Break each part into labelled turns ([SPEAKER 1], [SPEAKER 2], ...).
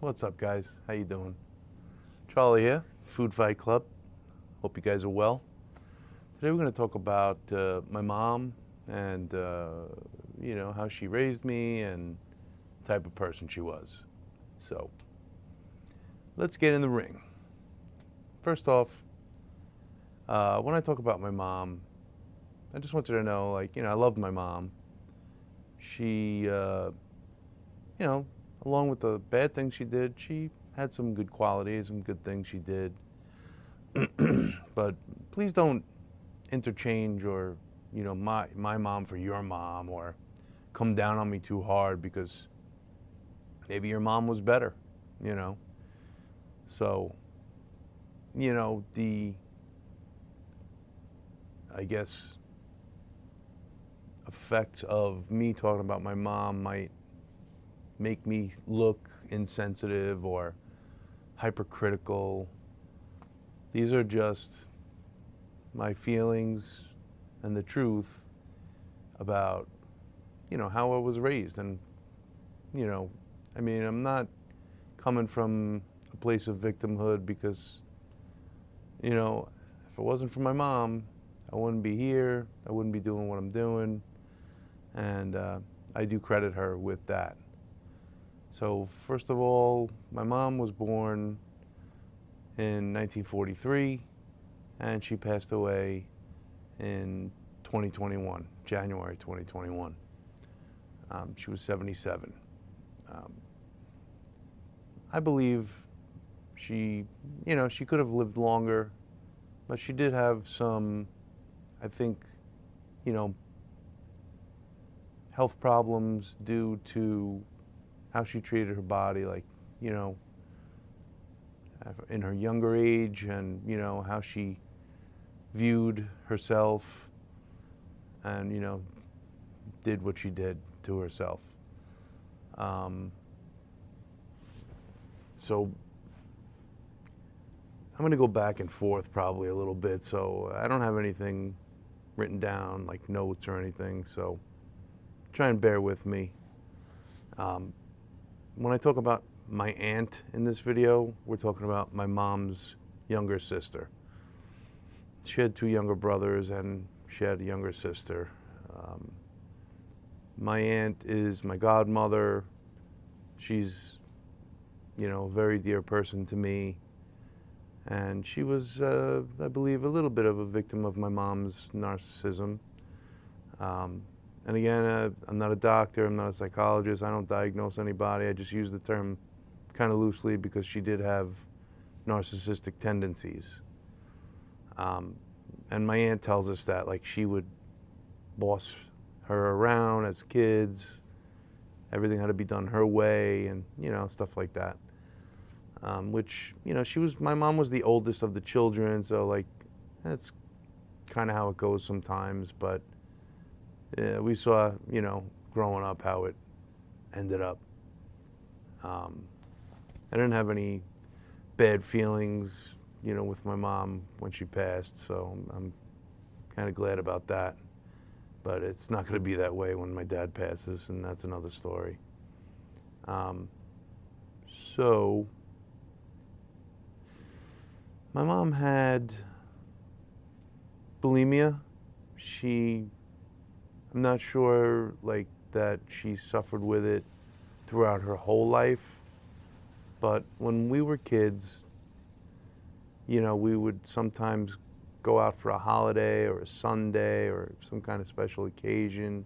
[SPEAKER 1] What's up, guys? How you doing? Charlie here, Food Fight Club. Hope you guys are well. Today we're going to talk about my mom and how she raised me and the type of person she was. So let's get in the ring. First off, when I talk about my mom, I just want you to know, I loved my mom. She, along with the bad things she did, she had some good qualities, some good things she did. But please don't interchange or, my mom for your mom, or come down on me too hard because maybe your mom was better, you know. So, the, I guess, effects of me talking about my mom might make me look insensitive or hypercritical. These are just my feelings and the truth about, how I was raised. And, I'm not coming from a place of victimhood because, if it wasn't for my mom, I wouldn't be here. I wouldn't be doing what I'm doing. And I do credit her with that. So first of all, my mom was born in 1943, and she passed away in 2021, January 2021. She was 77. I believe she could have lived longer, but she did have some, I think, health problems due to how she treated her body, in her younger age, and, how she viewed herself and, did what she did to herself. So I'm going to go back and forth probably a little bit, so I don't have anything written down, like notes or anything, so try and bear with me. When I talk about my aunt in this video, we're talking about my mom's younger sister. She had two younger brothers and she had a younger sister. My aunt is my godmother. She's, a very dear person to me. And she was, I believe, a little bit of a victim of my mom's narcissism. And again, I'm not a doctor, I'm not a psychologist, I don't diagnose anybody, I just use the term kind of loosely because she did have narcissistic tendencies. And my aunt tells us that, she would boss her around as kids, everything had to be done her way, and, stuff like that. Which, my mom was the oldest of the children, so, that's kind of how it goes sometimes, but we saw, growing up how it ended up. I didn't have any bad feelings, with my mom when she passed, so I'm kind of glad about that. But it's not going to be that way when my dad passes, and that's another story. So my mom had bulimia. I'm not sure, that she suffered with it throughout her whole life, but when we were kids, we would sometimes go out for a holiday or a Sunday or some kind of special occasion.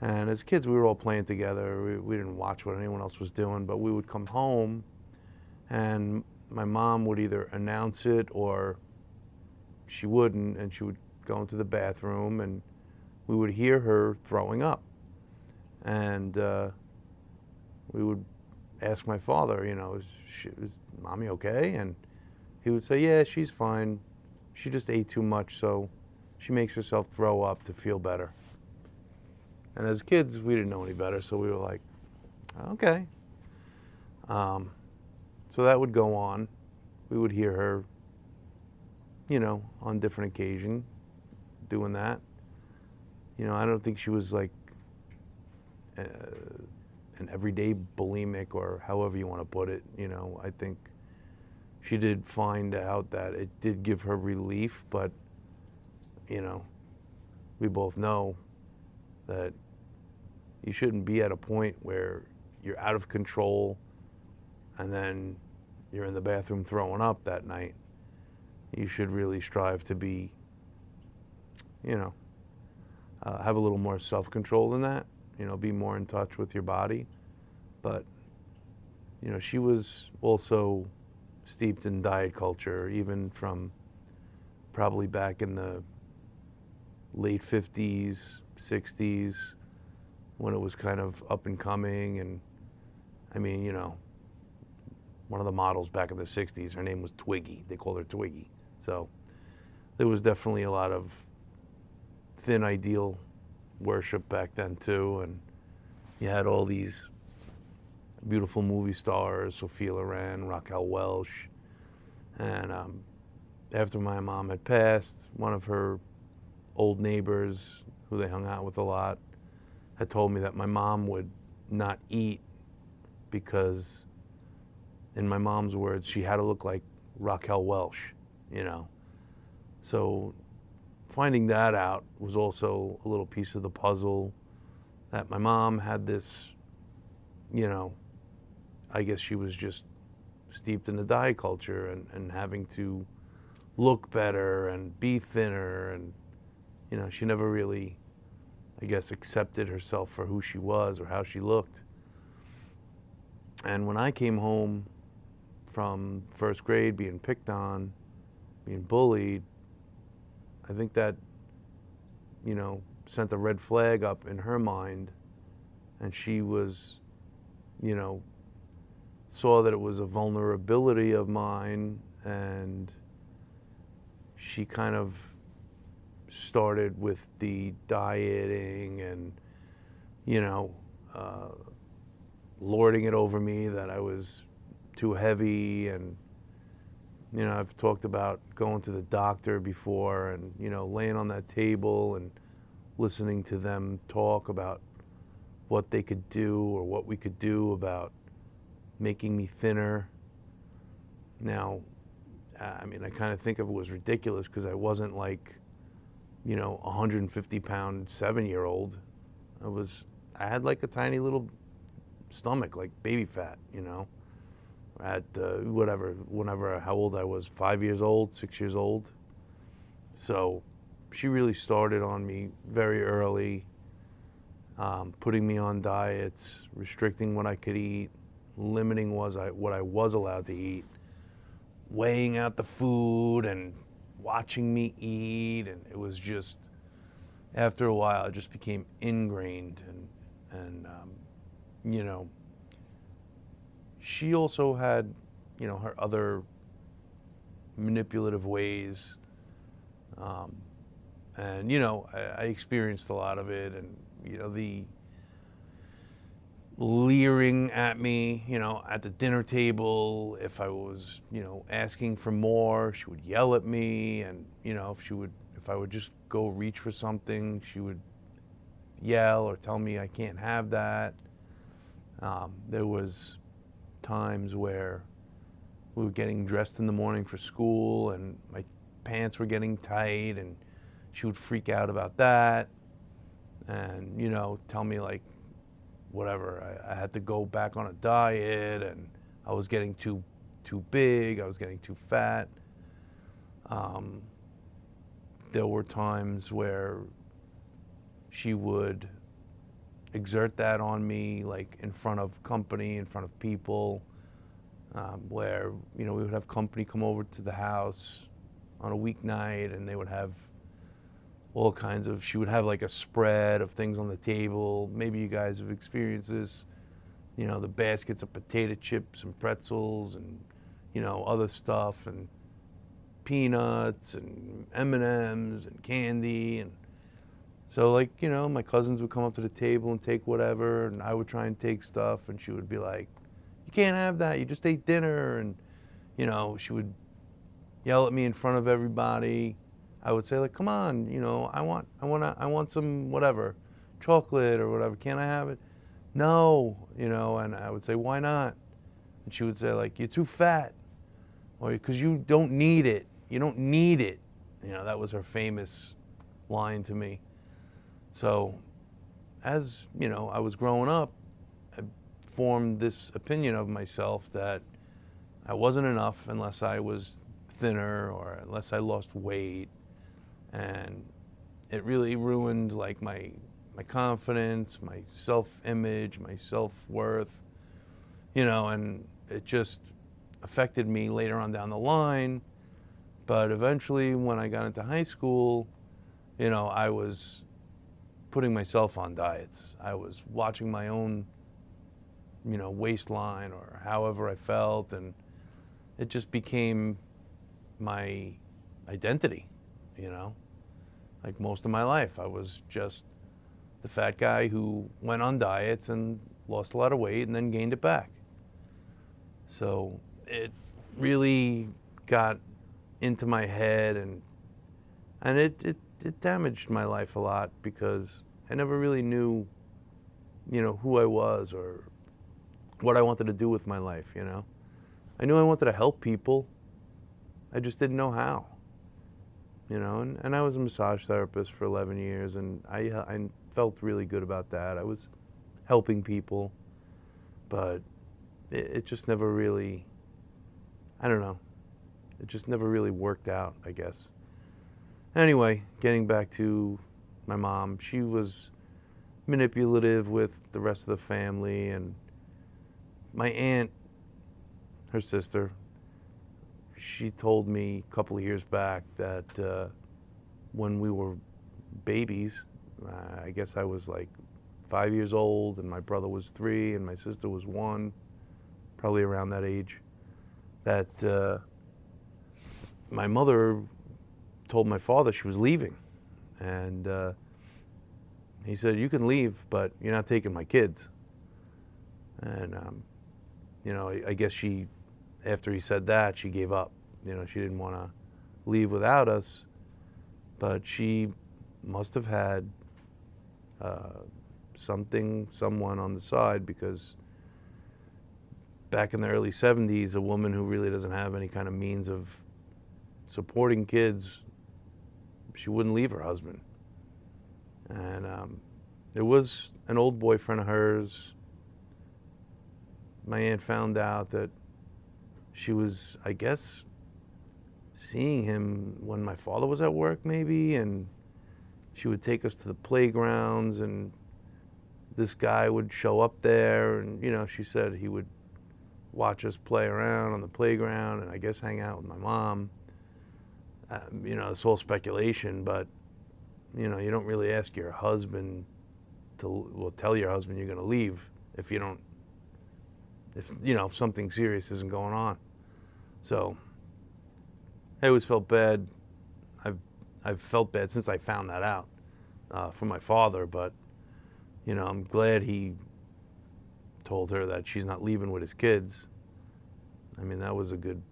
[SPEAKER 1] And as kids, we were all playing together. We didn't watch what anyone else was doing, but we would come home and my mom would either announce it or she wouldn't, and she would go into the bathroom and we would hear her throwing up. And we would ask my father, is mommy okay? And he would say, yeah, she's fine. She just ate too much, so she makes herself throw up to feel better. And as kids, we didn't know any better, so we were like, okay. So that would go on. We would hear her, on different occasions doing that. I don't think she was an everyday bulimic, or however you want to put it. You know, I think she did find out that it did give her relief, but, you know, we both know that you shouldn't be at a point where you're out of control and then you're in the bathroom throwing up that night. You should really strive to be, you know, have a little more self-control than that, you know, be more in touch with your body. But, you know, she was also steeped in diet culture, even from probably back in the late 50s, 60s, when it was kind of up and coming. And I mean, you know, one of the models back in the 60s, her name was Twiggy. They called her Twiggy. So there was definitely a lot of thin ideal worship back then too. And you had all these beautiful movie stars, Sophia Loren, Raquel Welch. And after my mom had passed, one of her old neighbors, who they hung out with a lot, had told me that my mom would not eat because, in my mom's words, she had to look like Raquel Welch, you know. So finding that out was also a little piece of the puzzle, that my mom had this, you know, I guess she was just steeped in the diet culture and having to look better and be thinner. And, you know, she never really, I guess, accepted herself for who she was or how she looked. And when I came home from first grade being picked on, being bullied, I think that, you know, sent a red flag up in her mind. And she was, you know, saw that it was a vulnerability of mine, and she kind of started with the dieting and, you know, lording it over me that I was too heavy. And, you know, I've talked about going to the doctor before and, you know, laying on that table and listening to them talk about what they could do or what we could do about making me thinner. Now, I mean, I kind of think of it was ridiculous because I wasn't like, you know, 150-pound 7-year-old. I had like a tiny little stomach, like baby fat, you know, at how old I was, 5 years old, 6 years old. So she really started on me very early, putting me on diets, restricting what I could eat, limiting what I was allowed to eat, weighing out the food and watching me eat. And it was just, after a while, it just became ingrained. And you know, she also had, you know, her other manipulative ways. And, you know, I experienced a lot of it. And, you know, the leering at me, you know, at the dinner table. If I was, you know, asking for more, she would yell at me. And, you know, if I would just go reach for something, she would yell or tell me I can't have that. There was times where we were getting dressed in the morning for school and my pants were getting tight, and she would freak out about that and, you know, tell me like, whatever, I had to go back on a diet and I was getting too big, I was getting too fat. There were times where she would exert that on me, like in front of company, in front of people, where, you know, we would have company come over to the house on a weeknight and they would have all kinds of, she would have like a spread of things on the table. Maybe you guys have experienced this, you know, the baskets of potato chips and pretzels and, you know, other stuff, and peanuts and M&Ms and candy. And so, like, you know, my cousins would come up to the table and take whatever, and I would try and take stuff, and she would be like, you can't have that, you just ate dinner. And, you know, she would yell at me in front of everybody. I would say, like, come on, you know, I want some whatever, chocolate or whatever, can't I have it? no, and I would say, why not? And she would say, like, you're too fat, or because you don't need it. You don't need it. That was her famous line to me. So, as, I was growing up, I formed this opinion of myself that I wasn't enough unless I was thinner or unless I lost weight. And it really ruined like my confidence, my self-image, my self-worth, and it just affected me later on down the line. But eventually when I got into high school, I was putting myself on diets. I was watching my own, waistline or however I felt, and it just became my identity, you know? Like most of my life, I was just the fat guy who went on diets and lost a lot of weight and then gained it back. So it really got into my head, and it damaged my life a lot because I never really knew, who I was or what I wanted to do with my life. I knew I wanted to help people. I just didn't know how. And I was a massage therapist for 11 years, and I felt really good about that. I was helping people, but it just never really, I don't know, it just never really worked out, I guess. Anyway, getting back to my mom, she was manipulative with the rest of the family, and my aunt, her sister, she told me a couple of years back that when we were babies, I guess I was like 5 years old, and my brother was 3, and my sister was 1, probably around that age, that my mother told my father she was leaving. And he said, you can leave, but you're not taking my kids. And, I guess after he said that, she gave up. She didn't want to leave without us, but she must have had someone on the side, because back in the early 70s, a woman who really doesn't have any kind of means of supporting kids, she wouldn't leave her husband. And it was an old boyfriend of hers. My aunt found out that she was, I guess, seeing him when my father was at work, maybe, and she would take us to the playgrounds, and this guy would show up there, and she said he would watch us play around on the playground and I guess hang out with my mom. It's all speculation, but you don't really ask your husband tell your husband you're going to leave if if something serious isn't going on. So I always felt bad. I've felt bad since I found that out from my father, but I'm glad he told her that she's not leaving with his kids. I mean, that was a good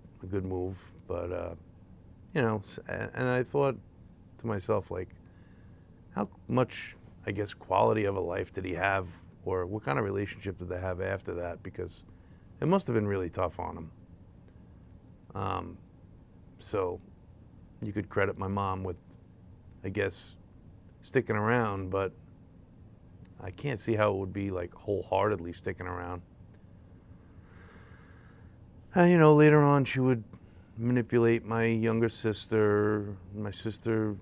[SPEAKER 1] move, but and I thought to myself, like, how much, I guess, quality of a life did he have, or what kind of relationship did they have after that? Because it must have been really tough on him. So you could credit my mom with, I guess, sticking around, but I can't see how it would be like wholeheartedly sticking around. And later on she would manipulate my younger sister. My sister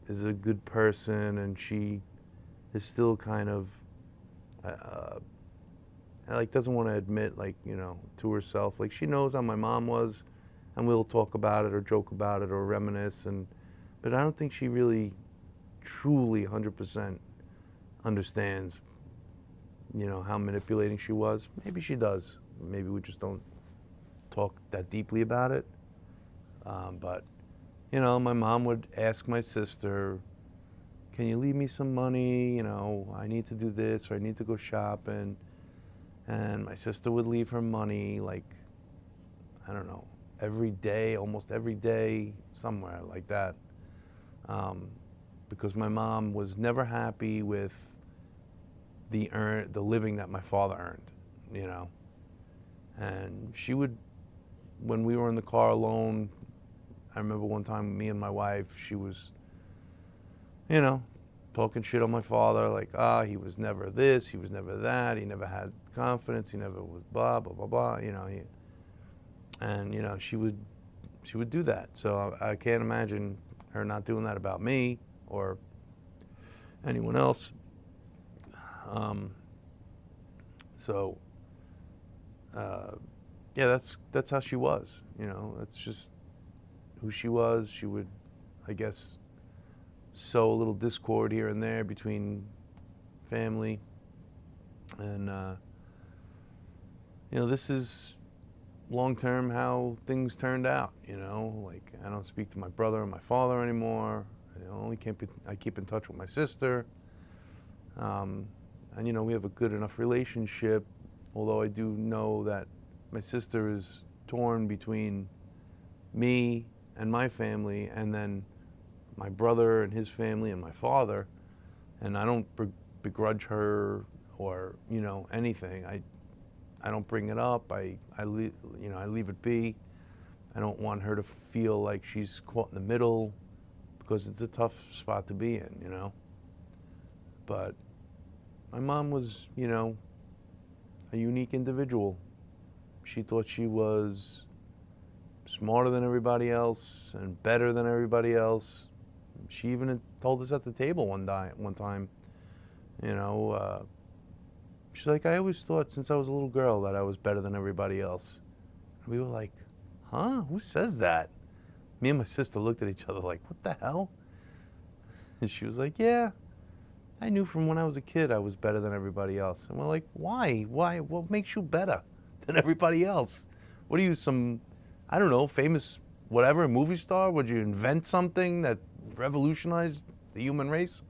[SPEAKER 1] is a good person, and she is still kind of like doesn't want to admit, like, to herself, like, she knows how my mom was, and we'll talk about it or joke about it or reminisce, but I don't think she really truly 100% understands how manipulating she was. Maybe she does, maybe we just don't talk that deeply about it. But my mom would ask my sister, can you leave me some money? I need to do this, or I need to go shopping. And my sister would leave her money, like, I don't know, every day, almost every day, somewhere like that. Because my mom was never happy with the living that my father earned, you know. And she would, when we were in the car alone, I remember one time me and my wife, she was, you know, talking shit on my father, like, he was never this, he was never that, he never had confidence, he never was blah, blah, blah, blah, you know. And, you know, she would do that. So I can't imagine her not doing that about me or anyone else. Um, so, yeah, that's how she was, you know. That's just who she was. She would, I guess, sow a little discord here and there between family. And, you know, this is long term how things turned out, you know. Like, I don't speak to my brother and my father anymore. I keep in touch with my sister. And, you know, we have a good enough relationship, although I do know that my sister is torn between me and my family, and then my brother and his family and my father. And I don't begrudge her or, you know, anything. I don't bring it up. I leave it be. I don't want her to feel like she's caught in the middle, because it's a tough spot to be in, you know. But my mom was, you know, a unique individual. She thought she was smarter than everybody else and better than everybody else. She even told us at the table one time, you know, she's like, I always thought since I was a little girl that I was better than everybody else. And we were like, huh? Who says that? Me and my sister looked at each other like, what the hell? And she was like, yeah, I knew from when I was a kid I was better than everybody else. And we're like, why? Why? What makes you better than everybody else? What are you, some, I don't know, famous whatever, movie star? Would you invent something that revolutionized the human race?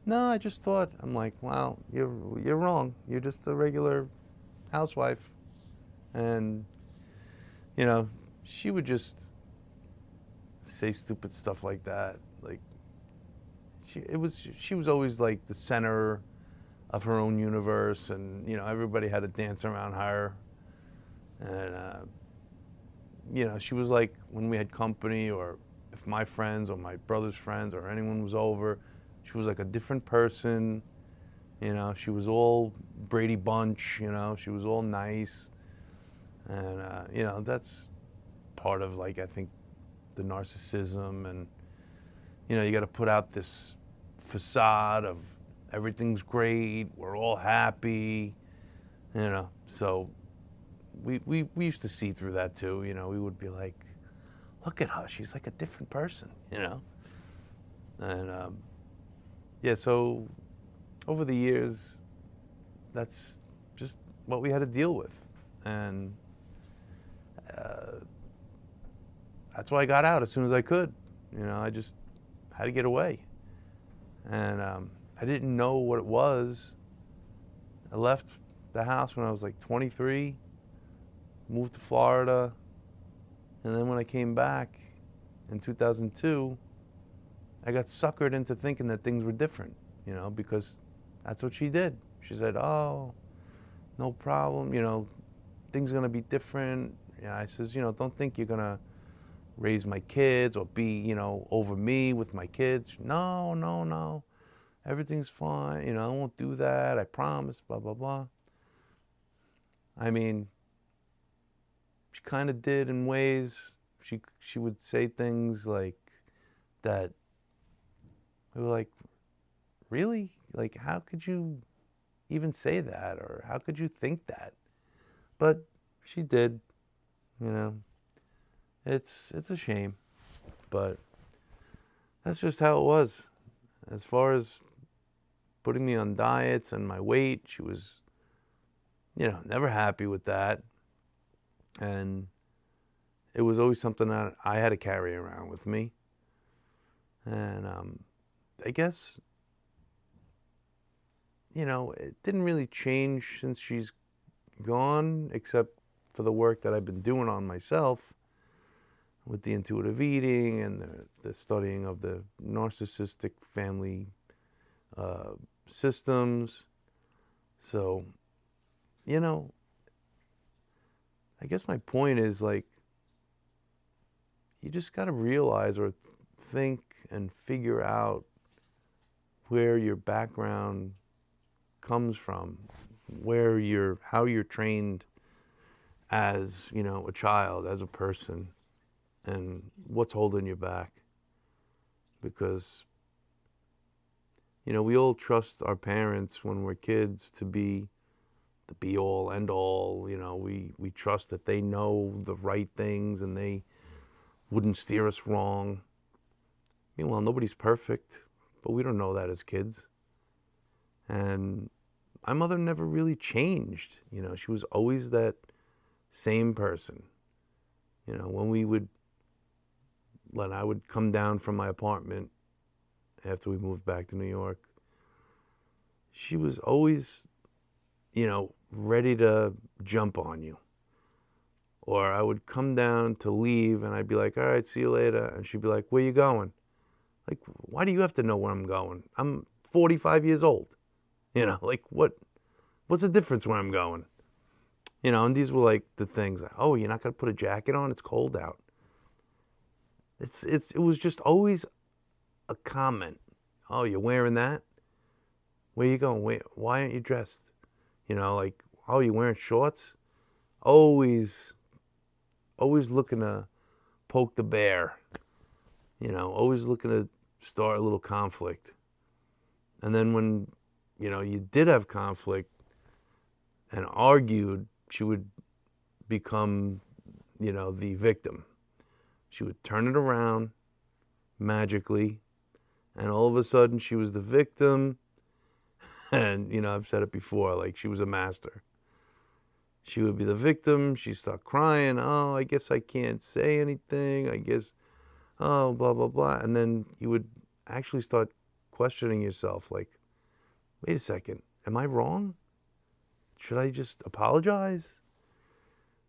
[SPEAKER 1] No, I just thought. I'm like, wow, you're wrong. You're just a regular housewife. And, you know, she would just say stupid stuff like that. Like, she was always like the center of her own universe, and, you know, everybody had to dance around her. And, you know, she was like, when we had company, or if my friends or my brother's friends or anyone was over, she was like a different person. You know, she was all Brady Bunch, you know, she was all nice. And, you know, that's part of, like, I think the narcissism. And, you know, you got to put out this facade of everything's great, we're all happy, you know. So we used to see through that too, you know. We would be like, look at her, she's like a different person, you know. And yeah, so over the years, that's just what we had to deal with. And that's why I got out as soon as I could. You know, I just had to get away. And I didn't know what it was. I left the house when I was like 23, moved to Florida, and then when I came back in 2002, I got suckered into thinking that things were different, you know, because that's what she did. She said, oh, no problem, you know, things are gonna be different. Yeah, I says, you know, don't think you're gonna raise my kids or be, you know, over me with my kids. No, no, no, everything's fine, you know, I won't do that, I promise, blah, blah, blah. I mean, she kind of did in ways. She would say things like that. We were like, really? Like, how could you even say that, or how could you think that? But she did, you know. It's a shame, but that's just how it was. As far as putting me on diets and my weight, she was, you know, never happy with that. And it was always something that I had to carry around with me. And I guess, you know, it didn't really change since she's gone, except for the work that I've been doing on myself with the intuitive eating and the studying of the narcissistic family systems. So, you know, I guess my point is like, you just got to realize or think and figure out where your background comes from, how you're trained as, a child, as a person, and what's holding you back. Because, we all trust our parents when we're kids to be the be all end all. We trust that they know the right things and they wouldn't steer us wrong. Meanwhile, nobody's perfect, but we don't know that as kids. And my mother never really changed. She was always that same person. When I would come down from my apartment after we moved back to New York, she was always, ready to jump on you. Or I would come down to leave and I'd be like, all right, see you later. And she'd be like, where you going? Like, why do you have to know where I'm going? I'm 45 years old. Like what's the difference where I'm going? And these were like the things, like, oh, you're not going to put a jacket on? It's cold out. It was just always a comment. Oh, you're wearing that? Where you going? Why aren't you dressed? Like, oh, you're wearing shorts? Always looking to poke the bear. Always looking to start a little conflict. And then when, you did have conflict and argued, she would become, the victim. She would turn it around magically, and all of a sudden she was the victim. And, I've said it before, like she was a master. She would be the victim. She'd start crying. Oh, I guess I can't say anything. I guess, oh, blah, blah, blah. And then you would actually start questioning yourself, like, wait a second, am I wrong? Should I just apologize?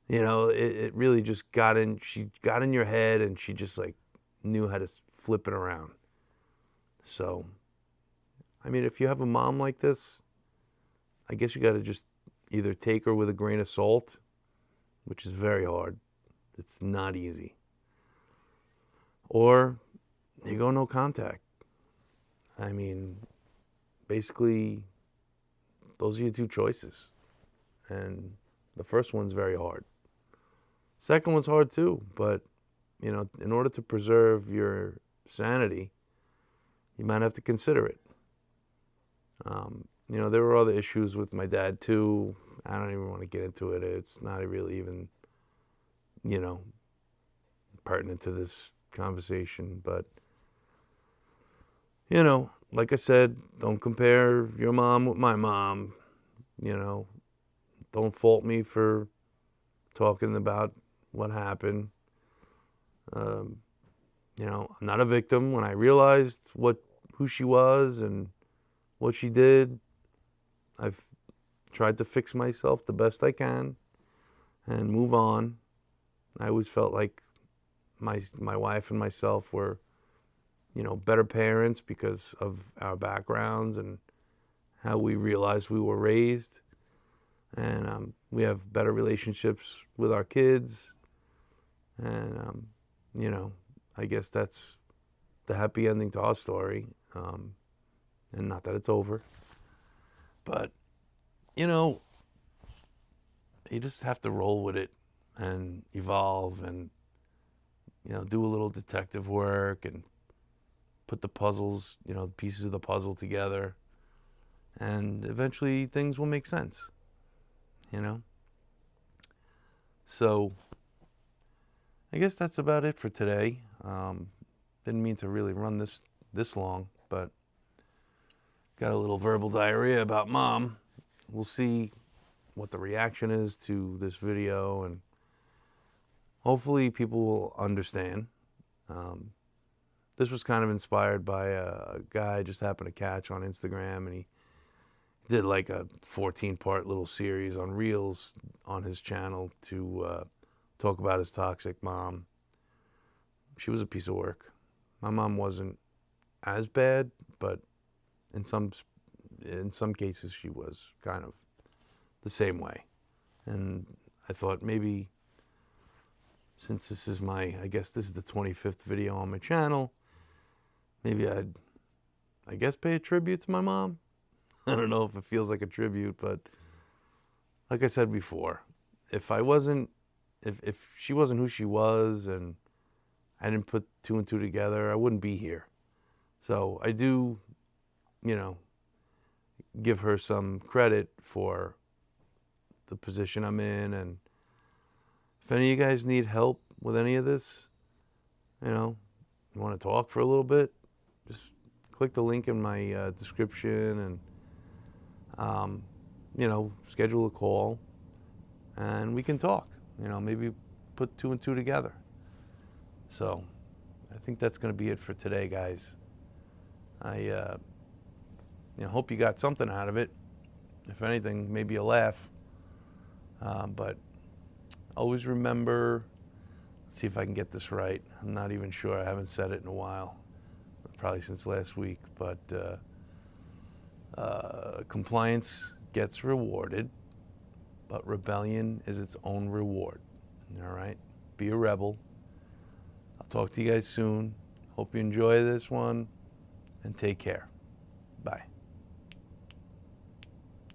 [SPEAKER 1] It really just she got in your head and she just like knew how to flip it around. So, I mean, if you have a mom like this, I guess you got to just either take her with a grain of salt, which is very hard. It's not easy. Or you go no contact. I mean, basically, those are your two choices. And the first one's very hard. Second one's hard too, but, in order to preserve your sanity, you might have to consider it. There were other issues with my dad too. I don't even want to get into it. It's not really even, pertinent to this conversation. But, like I said, don't compare your mom with my mom. Don't fault me for talking about what happened. I'm not a victim. When I realized who she was and what she did, I've tried to fix myself the best I can and move on. I always felt like my wife and myself were, better parents because of our backgrounds and how we realized we were raised. And we have better relationships with our kids. And, I guess that's the happy ending to our story. And not that it's over. But, you just have to roll with it and evolve and, do a little detective work and put the puzzles, pieces of the puzzle together. And eventually things will make sense, So I guess that's about it for today. Didn't mean to really run this long, but got a little verbal diarrhea about mom. We'll see what the reaction is to this video, and hopefully people will understand. This was kind of inspired by a guy I just happened to catch on Instagram, and he did like a 14-part little series on Reels on his channel to talk about his toxic mom. She was a piece of work. My mom wasn't as bad, but in some cases she was kind of. the same way. And I thought maybe, since this is I guess this is the 25th video on my channel, maybe I guess, pay a tribute to my mom. I don't know if it feels like a tribute, but like I said before, if she wasn't who she was and I didn't put two and two together, I wouldn't be here. So I do, give her some credit for the position I'm in. And if any of you guys need help with any of this, you want to talk for a little bit, just click the link in my description and, schedule a call and we can talk, maybe put two and two together. So I think that's going to be it for today, guys. I hope you got something out of it. If anything, maybe a laugh. But always remember, let's see if I can get this right. I'm not even sure. I haven't said it in a while, probably since last week. But compliance gets rewarded, but rebellion is its own reward. All right? Be a rebel. I'll talk to you guys soon. Hope you enjoy this one, and take care. Bye.